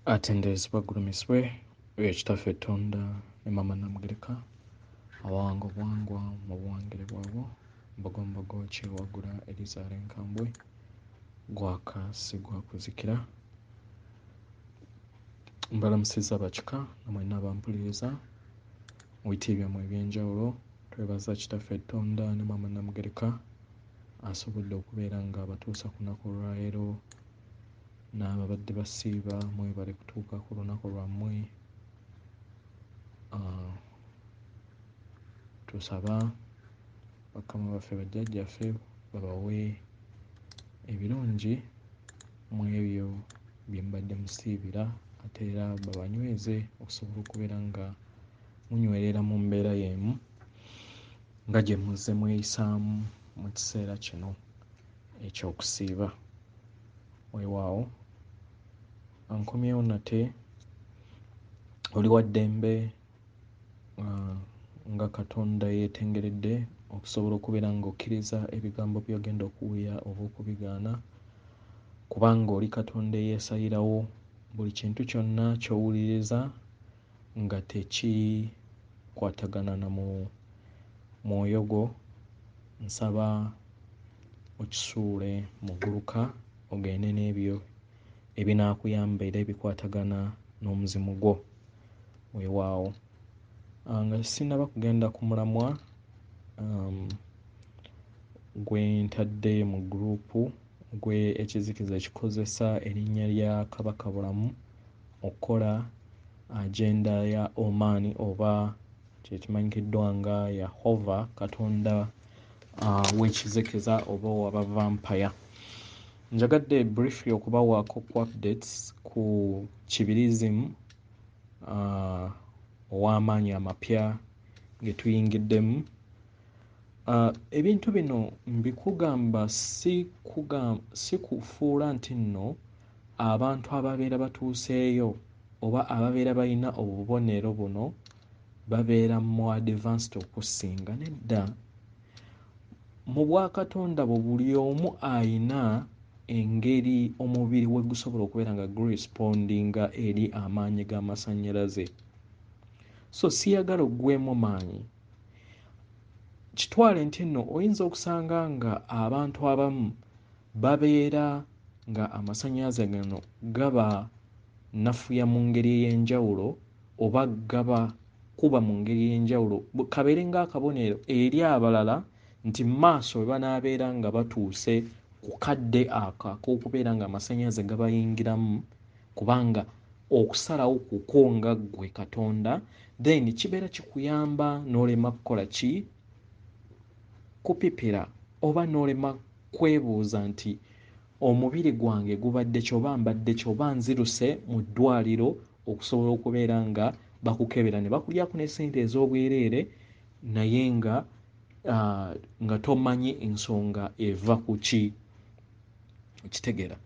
Atendeezebwa gulumiswe ekitaffe Katonda ne Maama Namugereka abawango bwangwa mu buwangire bwabwo mbogombogo kyewagula Elizaala enkambwe gwaka si gwakuzikira. Mbalamusizza abakika namwe n'abampuliriza mu biti byammwe eby'enjawulo. Twebaza kitaffe Katonda ne Maama Namugereka asobodde okubeera nga abatuusa ku lunaku olwaleero, n'ababadde basiiba mwebale kutuuka ku lunaku lwammwe. Tusaba bakama baffe bajjajjaffe babawe ebirungi mu ebyo bye mbadde musiibira, ate era babanyweze okusobola okubeera nga munywerera mu mbeera y'emu nga gye muzze mweyisaamu mu kiseera kino eky'okusiiba. Weewaawo ankomyewo nate oli wa ddembe nga Katonda yeetengeredde okusobola okubeera ng'okkiriza ebigambo by'ogenda okuwuya oba okubigaana, kubanga oli Katonda eyeesayirawo buli kintu kyonna ky'owuliriza nga tekikwatagana na mwoyo gwo. Nsaba okisuule mu gguluka ogende n'ebyo ebinaakuyamba era ebikwatagana n'omuzimu gwo. Weewaawo nga sinnaba kugenda ku mulamwa gwe ntadde mu gurupu gwe Ekizikiza Kyikozesa erinnya lya Kabaka Bulamu, Okola agenda ya Omen oba kyekimanyikiddwa nga Jahovah, Katonda w'ekizikiza oba ow'aba vampire. Njagadde briefly okubawaako ku updates ku kibirizimu ow'amaanyi amapya ge tuyingiddemu. Ebintu bino mbikugamba si kufuula nti nno abantu ababeera batuuseeyo oba ababeera balina obubonero buno babeera mu advanced okusinga. Nedda, mu bwakatonda bwe buli omu ayina engeri omubiri we gusobola okubeera nga gurespondinga eri amaanyi g'amasannyalaze. So siyagala oggwemu maanyi. Kitwale nti nno oyinza okusanga nga abantu abamu babeera nga amasannyalaze gano gaba nafuya mu ngeri ey'enjawulo oba gaba kuba mu ngeri ey'enjawulo, kabeere ng'akabonero eri abalala nti mu maaso bwe banaabeera nga batuuse ku kadde ako ak'okubeera nga amasannyalaze gabayingiramu, kubanga okusalawo kuko nga ggwe Katonda, then kibeera kikuyamba n'olema kukola ki? Kupipira oba n'olema kwebuuza nti omubiri gwange gubadde ki oba mbadde ki oba nziruse mu ddwaliro okusobola okubeera nga bakukebera ne bakulyako ne ssente ez'obwereere naye nga tomanyi ensonga eva ku ki? Okitegeera?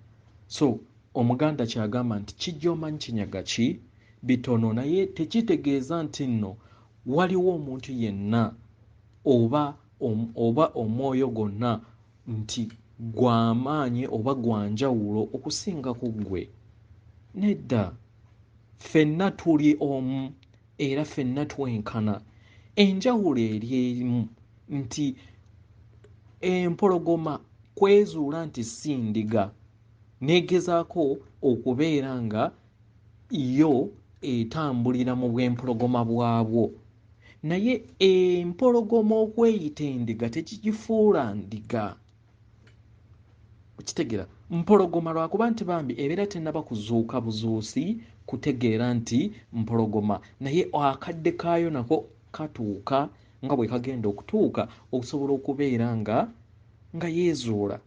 So Omuganda kyagamba nti kijja omanyi kinyaga ki? Bitono, naye tekitegeeza nti nno waliwo omuntu yenna oba omwoyo gwonna nti gw'amaanyi oba gwa njawulo okusinga ku ggwe. Nedda, ffenna tuli omu era ffenna twenkana. Enjawulo eri emu nti empologoma kwezuula nti si ndiga neegezaako okubeera nga yo etambulira mu bw'empologoma bwabwo, naye empologoma okweyita endiga tekigifuula ndiga. Okitegeera? Mpologoma lwakuba nti bambi ebeera tennaba kuzuuka buzuusi kutegeera nti mpologoma, naye akadde kaayo nako katuuka nga bwe kagenda okutuuka okusobola okubeera nga yeezuula.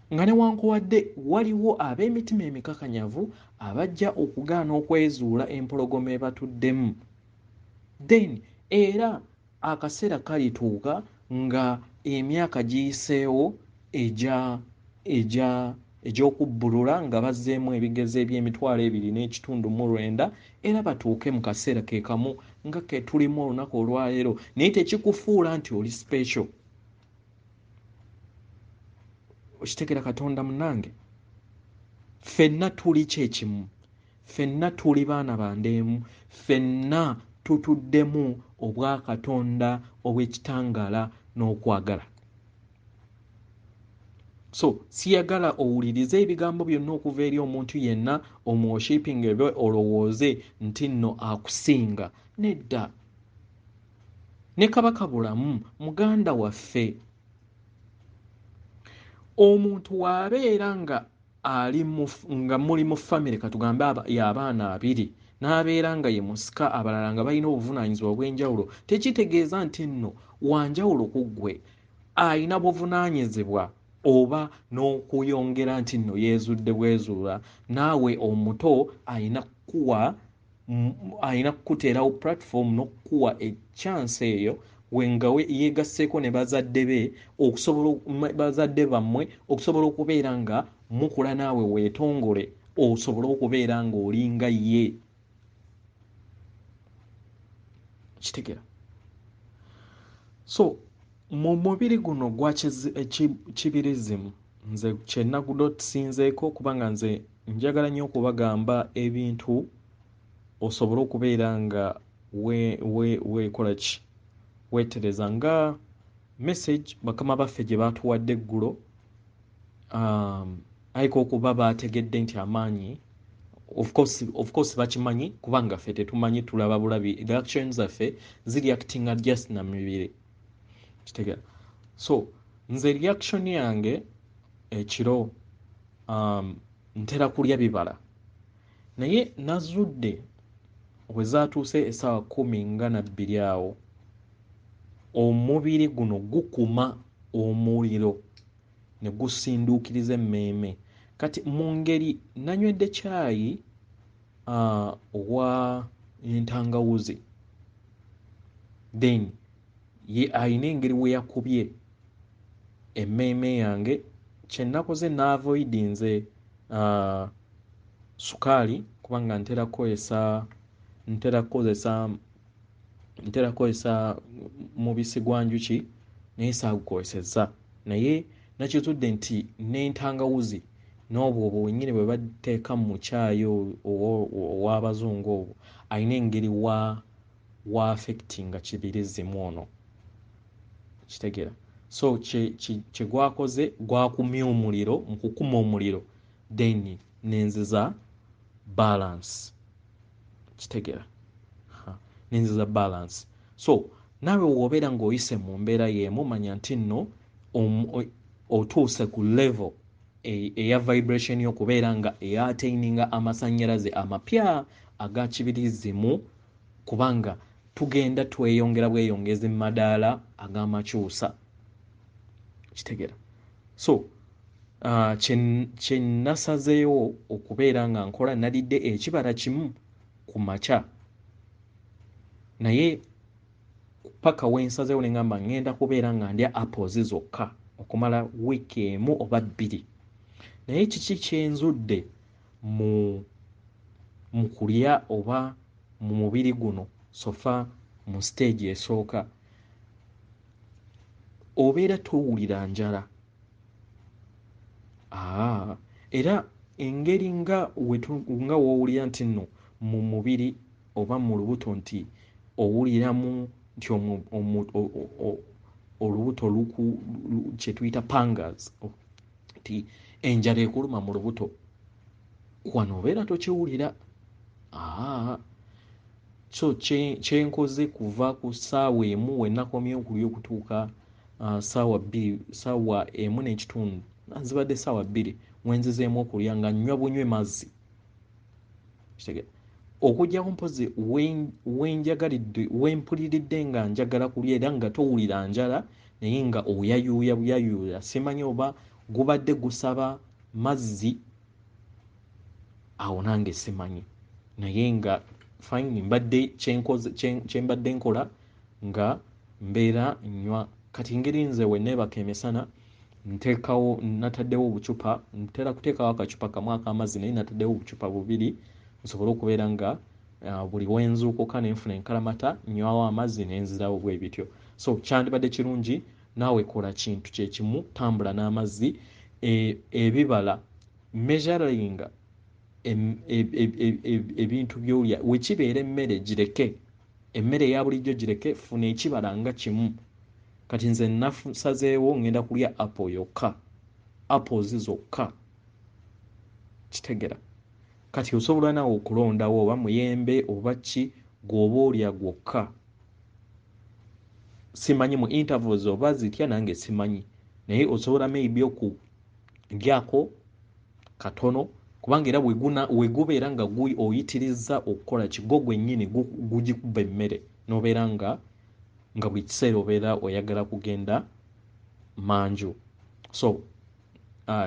Nga newankubadde waliwo ab'emitima emikakanyavu abajja okugaana okwezuula empologoma ebatuddemu, then era akaseera kalituuka nga emyaka giyiseewo egy'okubbulula nga bazzeemu ebigezo eby'emitwalo 2.9 era batuuke mu kaseera ke kamu nga ke tulimu olunaku olwaleero, naye tekikufuula nti oli special. Okitegeera Katonda munnange? Ffenna tuli kyekimu ffenna tuli baana ba ndeemu, ffenna tutuddemu obwa Katonda obw'ekitangaala n'okwagala. So siyagala owulirize ebigambo byonna okuva eri omuntu yenna omuworshiping ebe olowooze nti nno akusinga. Nedda. Ne Kabaka Bulamu muganda waffe. Omuntu wabeera nga nga muli mu family katugambe y'abaana abiri n'abeera nga ye musika abalala nga balina obuvunaanyizibwa obw'enjawulo, tekitegeeza nti nno wanjawulo ku ggwe ayina buvunaanyizibwa oba n'okuyongera nti nno yeezudde bwezuula, naawe omuto ayina kukuteerawo platform n'okukuwa echance eyo wenga yeegasseeko ne bazadde be bazadde bammwe okusobola okubeera nga mukula naawe weetongole osobole okubeera ng'olinga ye. Kitegera. So mu mubiri guno gwa kibirizimu nze kyennagusinzeeko kubanga nze njagala nnyo okubagamba ebintu osobole okubeera nga weekola ki weetereza nga message bakama baffe gye baatuwadde eggulo ayika okuba baategedde nti amaanyi of course bakimanyi kubanga ffe tetumanyi tulaba bulabi reactions zaffe zireactinga just na mibiri. Kitegera. So nze reaction yange ekiro ntera kulya bibala naye nazudde we zaatuuse essaawa 12 awo omubiri guno gukuma omuliro ne gusinduukiriza emmeeme. Kati mu ngeri nanywedde caayi owa entangawuzi then ye ayina engeri we yakubye emmeeme yange kyennakoze naavoidi nze sukaali kubanga ntera kukozesa mubisi gwa njuki naye saagukozesezza, naye nakizudde nti n'entangawuzi n'obwo wennyini bwe bateeka mu caayi ow'abazungu obwo ayina engeri wa affectinga kibirizimu ono. Kitegeera. So kye gwakoze gwakumya omuliro, mu kukuma omuliro then nenziza balance. Kitegeera. Nenziza balance. So naawe w'obeera ng'oyise mu mbeera y'emu manya nti nno otuuse ku level eya vibration y'okubeera nga eyataininga amasannyalaze amapya aga kibirizimu kubanga tugenda tweyongera bweyongezi mu madaala ag'amakyusa. Kitegeera. So kye nasazeewo okubeera nga nkola nalidde ekibala kimu ku makya naye paka wensazeewo ne ngamba ngenda kubeera nga ndya apples zokka okumala wiiki emu oba 2. Naye kiki kyenzudde mu kulya oba mu mubiri guno sofa mu stage esooka obeera tuwulira njala. Era engeri nga woowulira nti nno mu mubiri oba mu lubuto nti owuliramu nti olubuto kye tuyita pangas nti enjala ekuluma mu lubuto kwano obeera tokiwulira. So kyenkoze kuva ku ssaawa emu we nakomye okulya okutuuka ssaawa 1:30 zibadde ssaawa 2 wenzizeemu okulya nga nnywa bunywe mazzi. Kitegeera. Okuggyako mpozi wenjagalidde wempuliridde nga njagala kulya era nga towulira njala naye nga oyayuuya simanyi oba gubadde gusaba mazzi awo nange simanyi naye nga fine mbadde kyembadde nkola nga mbeera nywa. Kati ngeri nze we neebaka emisana nataddewo obucupa ntera kuteekawo akacupa kamu ak'amazzi naye nataddewo obucupa 2 nsobole okubeera nga buli wenzuukuka nenfuna enkalamata nywawo amazzi nenzirawo bwe bityo. So kyandibadde kirungi naawe kola kintu kye kimu, tambula n'amazzi. Ebibala measuring ebintu by'olya wekibeera emmere gireke emmere eya bulijjo gireke funa ekibala nga kimu kati nze nasazeewo ngenda kulya apple yokka apples zokka kitegera kati osobola nawe okulondawo oba muyembe oba ki gw'oba olya gwokka simanyi mu intervals oba zitya nange simanyi naye osobola maybe okulyako katono kubanga era wegubeera nga oyitiriza okukola kigo gwennyini gugikuba emmere nobeera nga buli kiseera obeera oyagala kugenda manju so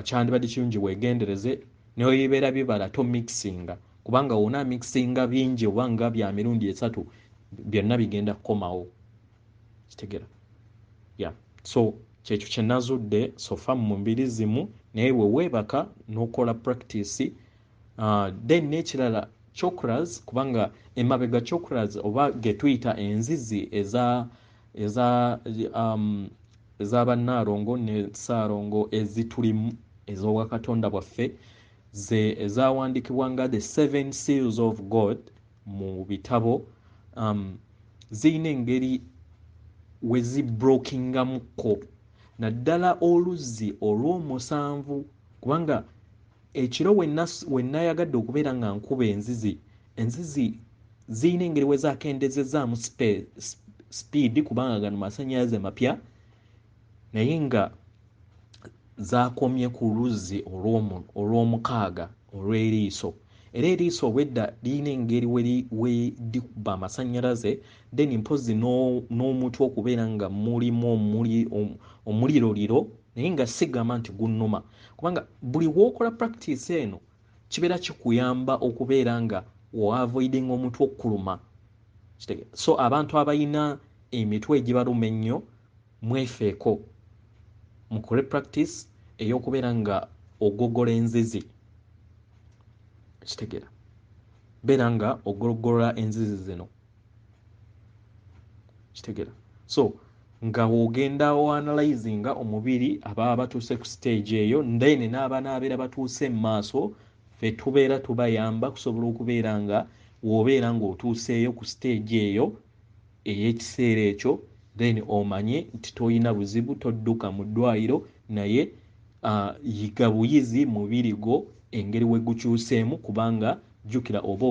kyandibadde kirungi weegendereze newebibeera bibala to mixinga kubanga wona mixinga bingi oba nga bya mirundi 3 byonna bigenda kukomawo kitegera so kyekyo kyenazudde sofa mu mbirizimu naye weweebaka n'okola practice then n'ekirala chakras kubanga emabega chakras oba getuyita enzizi ez'abannaalongo ne ssaalongo ezitulimu ez'obwakatonda bwaffe ezawandiikibwa nga the 7 seals of God mu bitabo zirina engeri wezibrokingamukko naddala oluzzi olw'omusanvu kubanga ekiro wennayagadde okubeera nga nkuba enzizi zirina engeri wezakendezezaamu speed kubanga gano masannyalaze mapya naye nga zakomye ku luzzi olw'omukaaga olw'eriiso era eriiso obwedda lirina engeri wedikuba amasannyalaze then mpozi n'omutu okubeera nga mulimu omuliroliro naye nga sigamba nti gunnuma kubanga buli wookola practice eno kibeera kikuyamba okubeera nga oavoidinga omutu okkuluma so abantu abalina emitwe egibaluma ennyo mwefeeko mukole practice ey'okubeera nga ogogola enzizi kitegera beera nga ogologola enzizi zino kitegera so nga wogenda oanalyzinga omubiri ababa batuuse ku stage eyo then n'abanaabera batuuse mu maaso fe tubeera tubayamba kusobola okubeera nga wobeera nga otuuseeyo ku stage eyo ey'ekiseera ekyo then omanye nti toyina buzibu todduka mu ddwaliro naye yiga buyizi mubiri gwo engeri wegukyuseemu kubanga jjukira oba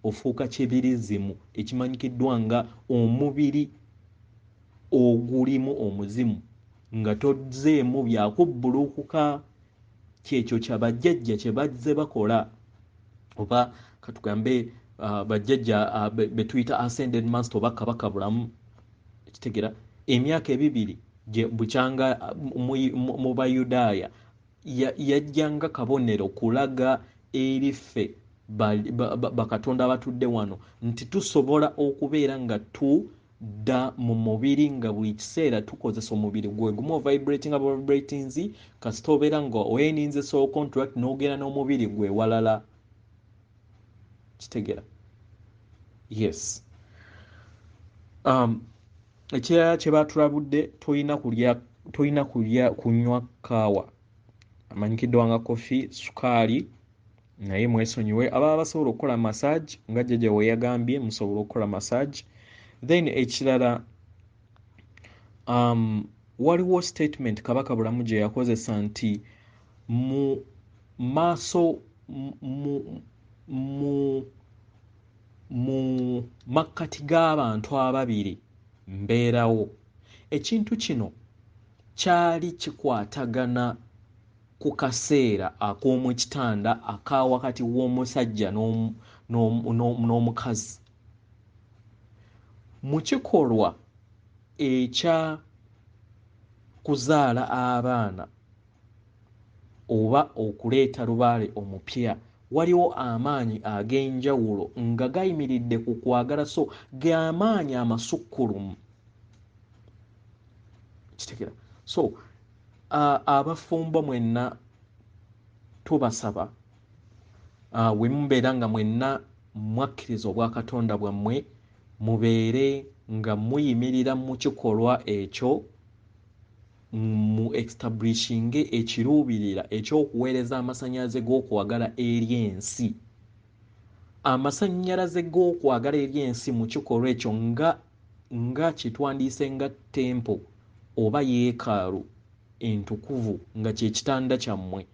ofuuka kibirizimu ekimanyikiddwa nga omubiri ogulimu omuzimu nga tozeemu byakubbulukuka kyekyo kyabajjajja kye bazze bakola oba katugambe bajjajja betuyita ascended master oba kabaka Bulamu kitegera emyaka 2 bukyanga mu Bayudaaya yajjanga kabonero kulaga eriffe bakatonda batudde wano nti tusobola okubeera nga tudda mu mubiri nga buli kiseera tukozesa omubiri gwe gumu vibratingz kasita obeera nga oyeninze soul contract n'ogera n'omubiri gwe walala kitegera yes ekirala kye batulabudde toyina kunywa kaawa amanyikiddwa nga kofi sukaali naye mwesonyiwe ababa basobola okukola massage nga jjajja we yagambye musobola okukola massage then ekirala waliwo statement Kabaka Bulamu gye yakozesa nti mu maaso mu makkati g'abantu ababiri mbeerawo ekintu kino kyali kikwatagana ku kaseera ak'omu kitanda aka wakati w'omusajja n'omukazi mu kikolwa ekya kuzaala abaana oba okuleeta lubaale omupya waliwo amaanyi ag'enjawulo nga gayimiridde ku kwagala so g'amaanyi amasukkulumu kitegera so abafumbo mwenna tubasaba we mubeera nga mwenna mwakkiriza obwakatonda bwammwe mubeere nga muyimirira mu kikolwa ekyo mu establishing ekiruubirira ekyokuweereza amasannyalaze g'okwagala eri ensi. Amasannyalaze g'okwagala eri ensi mu kikolwa ekyo nga kitwandiise nga tempo oba yeekaalu entukuvu nga kye kitanda kyammwe,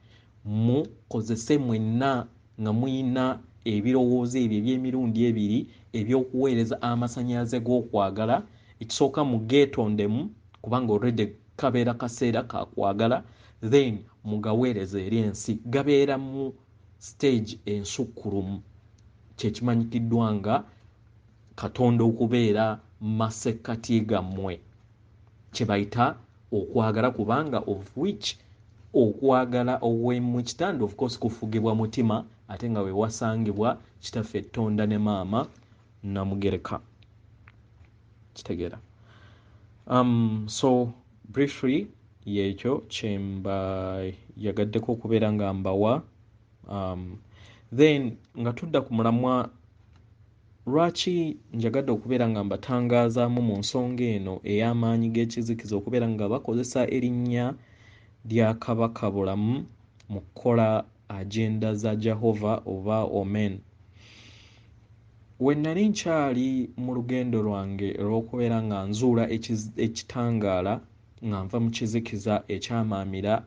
mukozese mwenna nga muyina ebirowoozo ebyo eby'emirundi ebiri eby'okuweereza amasannyalaze g'okwagala. Ekisooka mugeetondemu kubanga already kabeera kaseera ka kwagala, then mugaweereza eri ensi. Gabeera mu stage ensukkulumu, kyekimanyikiddwa nga Katonda okubeera masekkati gammwe, kye bayita okwagala, kubanga of which okwagala mu kitanda of course kufugibwa mutima ate nga we wasangibwa kitaffe Tonda ne maama Namugereka. Kitegeera. So briefly yekyo kyemba yagaddeko okubeera nga mbawa. Then nga tudda ku mulamwa, lwaki njagadde okubeera nga mbatangazaamu mu nsonga eno ey'amaanyi g'ekizikiza okubeera nga bakozesa erinnya lya Kabaka Bulamu mu kukola agenda za Jahovah oba Omen. We nali nkyali mu lugendo lwange olw'okubeera nga nzuula ekitangaala nga nva mu kizikiza ekyamaamira,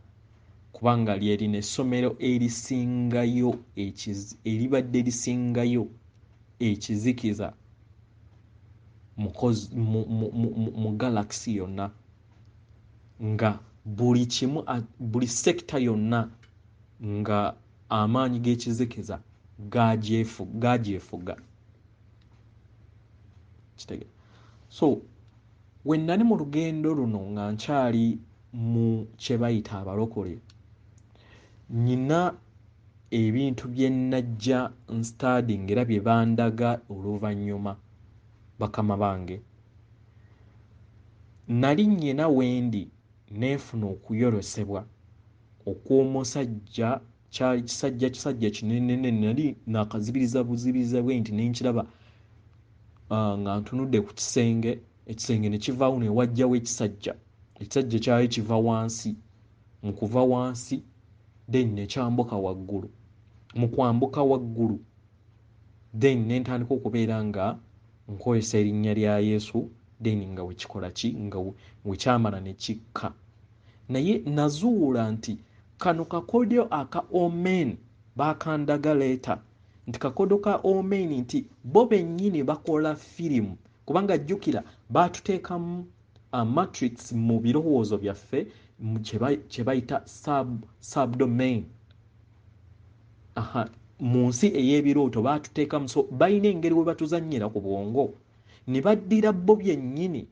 kubanga lyerina essomero erisingayo eribadde lisingayo ekizikiza mu galaxy yonna, nga buli kimu buli sekita yonna nga amaanyi g'ekizikiza gagyefuga. Kitegeera. So we nali mu lugendo luno nga nkyali mu kye bayita abalokole, nyina ebintu bye najja nstudying era bye bandaga oluvannyuma bakama bange. Nali nyina wendi neefuna okuyolosebwa okw'omusajja, kyali kisajja kinene, nali nakazibiriza buzibiriza bwe nti nenkiraba nga ntunudde ku kisenge, ekisenge ne kivaawo ne wajjawo ekisajja kyali kiva wansi. Mu kuva wansi then ne kyambuka waggulu. Mu kwambuka waggulu then ne ntandika okubeera nga nkozesa erinnya lya Yesu, then nga wekikola ki, nga wekyamala ne kikka. Naye nazuula nti kano kakodyo aka Omen bakandaga leeta, nti kakodo ka Omen nti bo bennyini bakola firimu, kubanga jjukira baatuteekamu matrix mu birowoozo byaffe kye bayita subdomain. Mu nsi ey'ebirooto baatuteekamu, so balina engeri we batuzannyira ku bwongo, ne baddira bo byennyini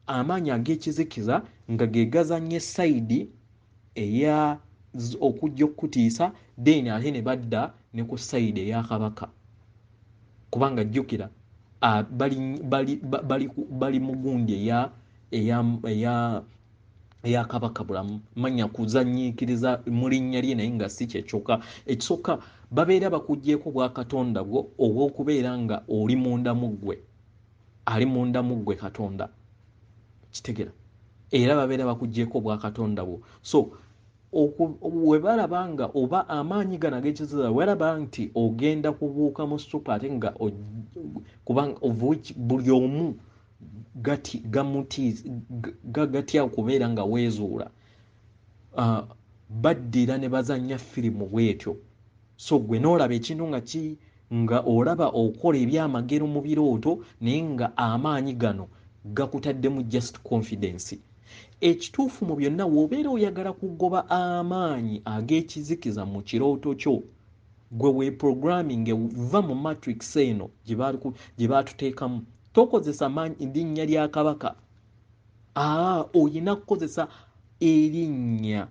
amaanyi ag'ekizikiza nga ge gazannya sayidi eya okujja okutiisa, then ate ne badda ne ku sayidi eya Kabaka, kubanga jjukira bali mu gundi eya Kabaka Bulamu, manya kuzanyiikiriza mu linnya lye naye nga si kyekyokka. Ekisooka babeera bakuggyeko bwa Katonda bwo obw'okubeera nga oli munda mu ggwe, ali munda mu ggwe Katonda. Kitegeera. Era babeera bakuggyeko bwa Katonda bwo. So we balaba nga oba amaanyi gano ag'ekizikiza weraba nti ogenda kubuuka mu supa ate nga kubanga of which buli omu gatya okubeera nga weezuula, baddira ne bazannya firimu bwetyo. So gwe noolaba ekintu nga olaba okola ebyamagero mu birooto naye nga amaanyi gano gakutaddemu just confidence. Ekituufu mu byonna w'obeera oyagala kugoba amaanyi ag'ekizikiza mu kirooto kyo, gwe weeprogramming va mu matrix eno gye baatuteekamu. Tokozesa linnya lya Kabaka, oyina kukozesa erinnya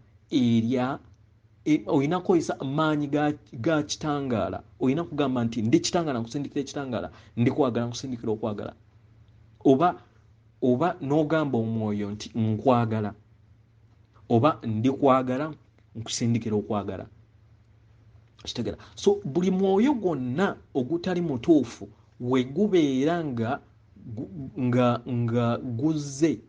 oyina kukozesa amaanyi ga kitangaala. Oyina kugamba nti ndi kitangaala nkusindikira ekitangaala, ndi kwagala nkusindikira okwagala, oba n'ogamba omwoyo nti nkwagala, oba ndi kwagala nkusindikira okwagala. Kitegeera. So buli mwoyo gwonna ogutali mutuufu we gubeera nga guzze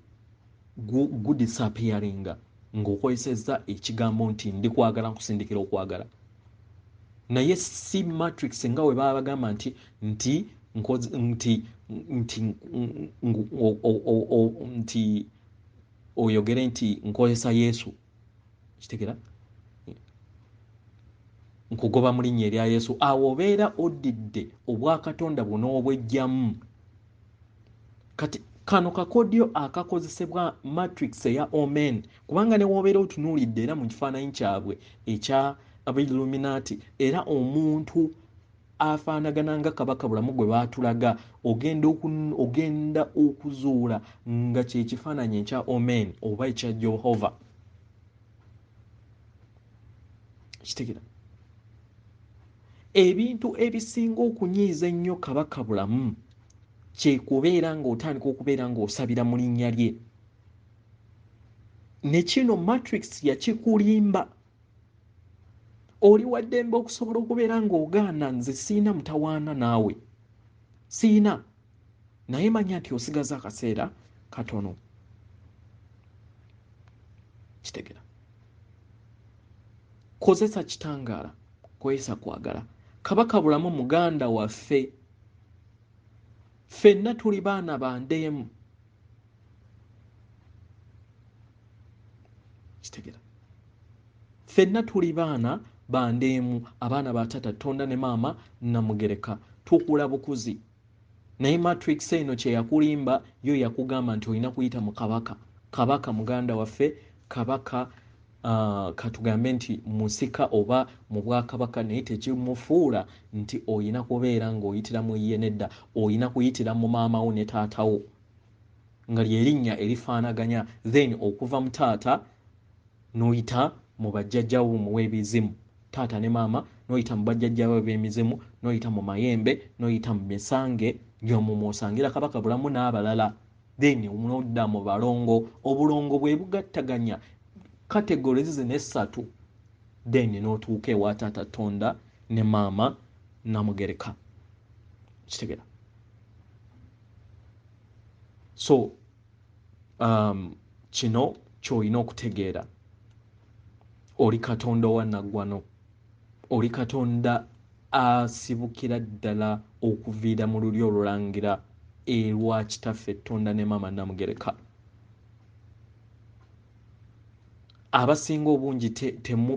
gudisappearinga, ng'okozesezza ekigambo nti ndi kwagala nkusindikira okwagala. Naye si matrix nga bwe baba bagamba nti oyogere nti nkozesa Yesu. Kitegera? Nkugoba mu linnya erya Yesu. Awo obeera oddidde obwakatonda buno obwejjamu. Kati kano kakodyo akakozesebwa matrix eya Omen, kubanga ne woobeera otunuulidde era mu kifaananyi kyabwe ekya Abilluminati, era omuntu afaanagana nga Kabaka Bulamu gwe baatulaga ogenda okuzuula nga kye kifaananyi ekya Omen oba ekya Jahovah. Kitegera? Ebintu ebisinga okunyiiza ennyo Kabaka Bulamu kye kubeera ng'otandika okubeera ng'osabira mu linnya lye. Ne kino matrix yakikulimba. Oli wa ddembe okusobola okubeera ng'ogaana nze siina mutawaana naawe. Siina. Naye manya nti osigaza akaseera katono. Kitegera? Kozesa kitangaala, kozesa kwagala. Kabaka Bulamu muganda waffe. Ffenna tuli baana ba ndeemu. Kitegera? Ffenna tuli baana ba ndeemu, abaana ba tata Tonda ne maama Namugereka. Tukula bukuzi. Naye matrix eno kye yakulimba yo yakugamba nti olina kuyita mu kabaka. Kabaka muganda waffe, kabaka katugambe nti musika oba mu bwakabaka, naye tekimufuula nti olina kubeera ng'oyitira mu ye nedda. Olina kuyitira mu maama wo ne taata wo nga lyerinnya erifaanaganya, then okuva mu taata n'oyita mu bajjajjawo w'ebizimu. Taata ne maama n'oyita mu bajjajjawo b'emizimu, n'oyita mu mayembe, n'oyita mu misange, gy'omwo mw'osangira Kabaka Bulamu n'abalala. Then n'odda mu balongo. Obulongo bwe bugattaganya categories zino essatu, then n'otuuka ewa taata Tonda ne maama Namugereka. Kitegera? So kino ky'olina okutegeera. Oli Katonda wa naggwano. Oli Katonda asibukira ddala okuviira mu lulyo olulangira erwa kitaffe Tonda ne maama Namugereka. Abasinga obungi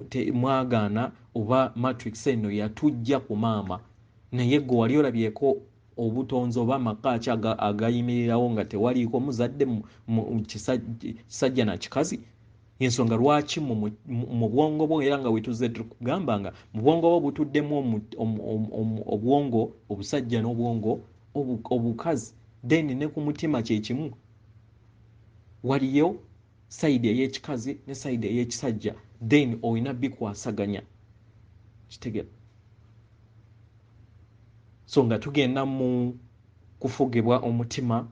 temwagaana oba matrix eno yatujja ku maama, naye gwe wali olabyeko obutonzi oba amakaaki agayimirirawo nga tewaliiko muzadde mu kisajja na kikazi. Ensonga lwaki mu bwongo bwo, era nga wetuze tukugamba nga mu bwongo bwo butuddemu obwongo obusajja n'obwongo obukazi, then ne ku mutima kye kimu waliyo side ey'ekikazi ne side ey'ekisajja, then olina bikwasaganya. Kitegera? So nga tugenda mu kufugibwa omutima,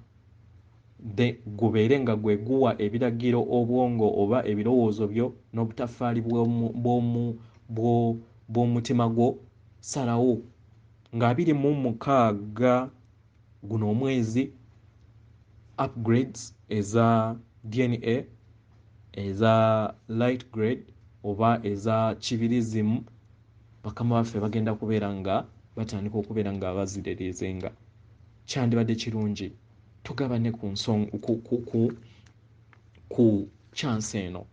gubeere nga gwe guwa ebiragiro obwongo oba ebirowoozo byo n'obutafaali bw'omutima gwo. Salawo nga 26 guno omwezi upgrades eza DNA, eza light grade oba eza kibirizimu, bakama baffe bagenda kubeera nga batandika okubeera nga abazirerezenga. Kyandibadde kirungi tugabane ku chance eno.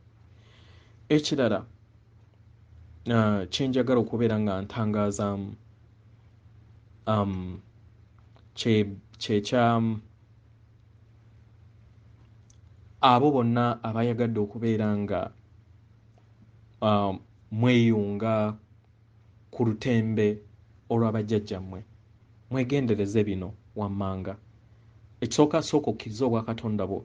Ekirala kyenjagala okubeera nga ntangazaamu kyekya abo bonna abayagadde okubeera nga mweyunga ku lutembe olw'abajjajjammwe. Mwegendereze bino wammanga. Ekisooka okkiriza obwa Katonda bwo.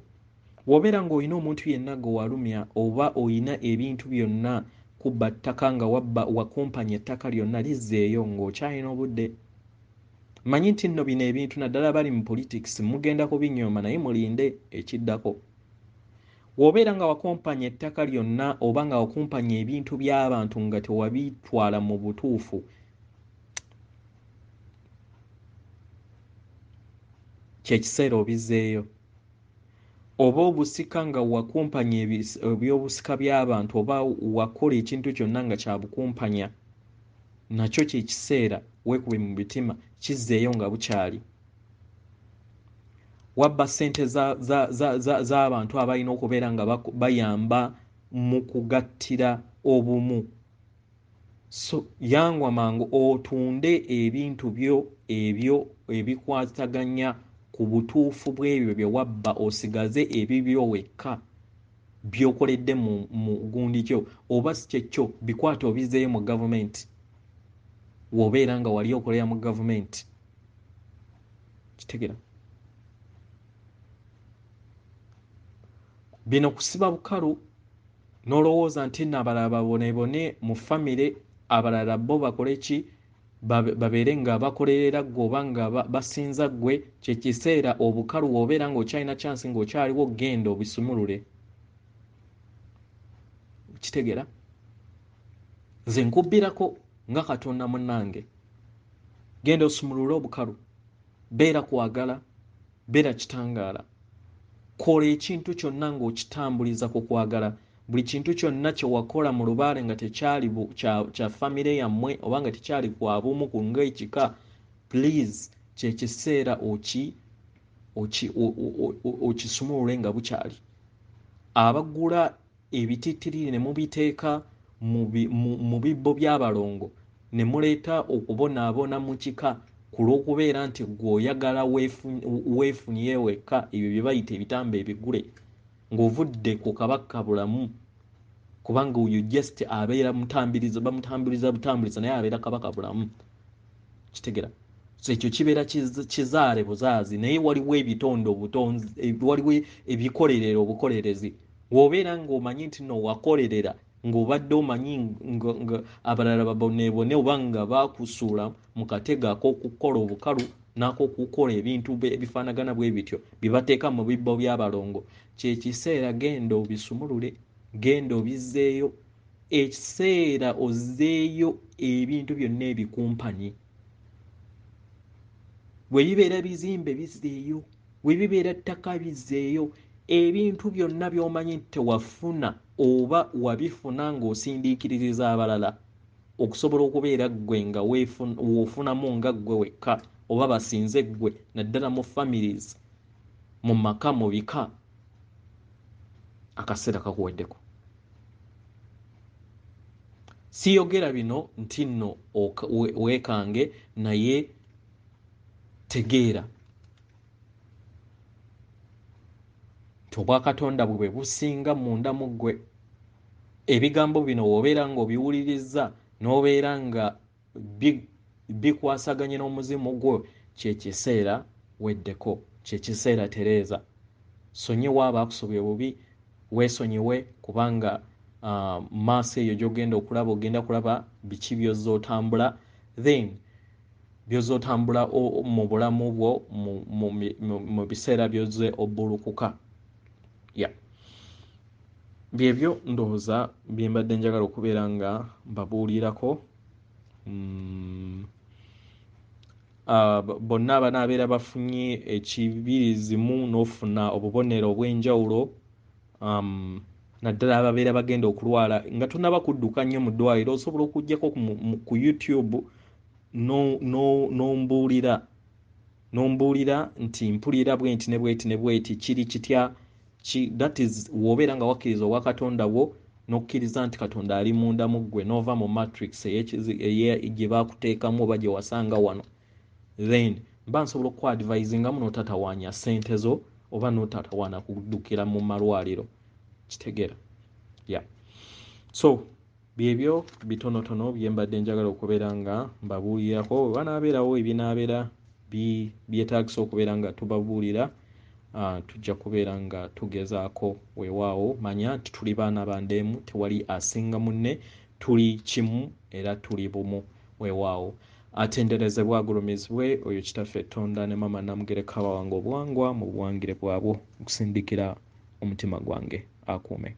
Bw'obeera ng'olina omuntu yenna gwe walumya oba olina ebintu byonna kubba ttaka nga wakumpanya ettaka lyonna lizzeeyo ng'okyalina obudde. Manyi nti nno bino ebintu naddala bali mu politics mugenda kubinyooma, naye mulinde ekiddako. Bw'obeera nga wakumpanya ettaka lyonna oba nga wakumpanya ebintu by'abantu nga tewabitwala mu butuufu, kyekiseera obizzeeyo. oba obusika nga wakumpanya ebyobusika by'abantu oba wakola ekintu kyonna nga kya bukumpanya, nakyo kye kiseera weekube mu mitima kizzeeyo nga bukyali. Wabba ssente z'abantu abalina okubeera nga bayamba mu kugattira obumu. So yangwa mangu otunde ebintu byo ebyo ebikwataganya ku butuufu bw'ebyo bye wabba, osigaze ebibyo wekka by'okoledde mu gundi kyo, oba si kyekyo bikwate obizeeyo mu gavumenti w'obeera nga wali okolera mu gavumenti. Kitegera bino kusiba bukalu n'olowooza nti n'abalala babonebone mu famire, abalala bo bakole ki, babeere nga bakolerera ggwe oba nga basinza ggwe. Kye kiseera obukalu w'obeera ng'okyalina chance ng'okyaliwo, genda obisumulule. Kitegera nze nkubbirako nga Katonda munnange, genda osumulule obukalu, beera kwagala, beera kitangaala, kola ekintu kyonna ng'okitambuliza ku kwagala. Buli kintu kyonna kye wakola mu lubaale nga tekyali kya famire yammwe oba nga tekyali kwa bumu ku ng'ekika, please kye kiseera okisumulule nga bukyali. Abagula ebitittiriri ne mubiteeka mu bibbo by'abalongo ne muleeta okubonaabona mu kika ku lw'okubeera nti gwe oyagala weefunye wekka ebyo bye bayita ebitambo ebigule, ng'ovudde ku Kabaka Bulamu, kubanga oyo just abeera bamutambuliza naye abeera Kabaka Bulamu. Kitegera so ekyo kibeera kizaale buzaazi, naye waliwo ebitonde obutonzi, waliwo ebikolerero obukolerezi. W'obeera ng'omanyi nti no wakolerera ng'obadde omanyi nga abalala baboneebone oba nga baakusuula mu katego ak'okukola obukalu n'ak'okukola ebintu ebifaanagana bwe bityo bye bateeka mu bibbo by'abalongo, kye kiseera genda obisumulule, genda obizzeeyo. Ekiseera ozzeeyo ebintu byonna ebikumpanyi. Bwe bibeera bizimbe bizzeeyo, bwe bibeera ttaka bizzeeyo. Ebintu byonna by'omanyi nti tewafuna oba wabifuna ng'osindiikiririza abalala okusobola okubeera ggwe nga woofunamu nga ggwe wekka oba basinze ggwe, naddala mu families, mu maka, mu bika, akaseera kakuweddeko. Siyogera bino nti nno weekange, naye tegeera obwakatonda bwe businga munda mu ggwe. Ebigambo bino w'obeera ng'obiwulirizza n'obeera nga bikwasaganye n'omuzimu gwo, kye kiseera weddeko, kye kiseera tereeza. Sonyiwa abaakusobya obubi, weesonyiwe, kubanga maaso eyo gy'ogenda okulaba, ogenda kulaba biki by'ozzootambula, then by'ozzootambula mu bulamu bwo mu biseera by'ozze obbulukuka. Byebyo ndowooza bye mbadde njagala okubeera nga mbabuulirako. Bonna abanaabeera bafunye ekibirizimu n'ofuna obubonero obw'enjawulo, naddala ababeera bagenda okulwala nga tonnaba kudduka nnyo mu ddwaliro, osobola okuggyako ku YouTube n'ombuulira nti mpulira bwenti ne bweti ne bweti, kiri kitya. That is w'obeera nga wakkiriza obwa Katonda bwo n'okkiriza nti Katonda ali munda mu ggwe, n'ova mu matrix gye baakuteekamu oba gye wasanga wano, then mba nsobola okukwadvisingamu n'otatawaanya ssente zo oba n'otatawaana kuddukira mu malwaliro. Kitegeera? So byebyo bitonotono bye mbadde njagala okubeera nga mbabuulirako. Bwe banaabeerawo ebinaabeera byetaagisa okubeera nga tubabuulira, tujja kubeera nga tugezaako. Weewaawo manya nti tuli baana ba ndeemu, tewali asinga munne, tuli kimu era tuli bumu. Weewaawo atenderezebwa agulumizibwe oyo kitaffe Tonda ne mama Namugereka wange obuwangwa mu buwangire bwabwo, okusindikira omutima gwange akuume.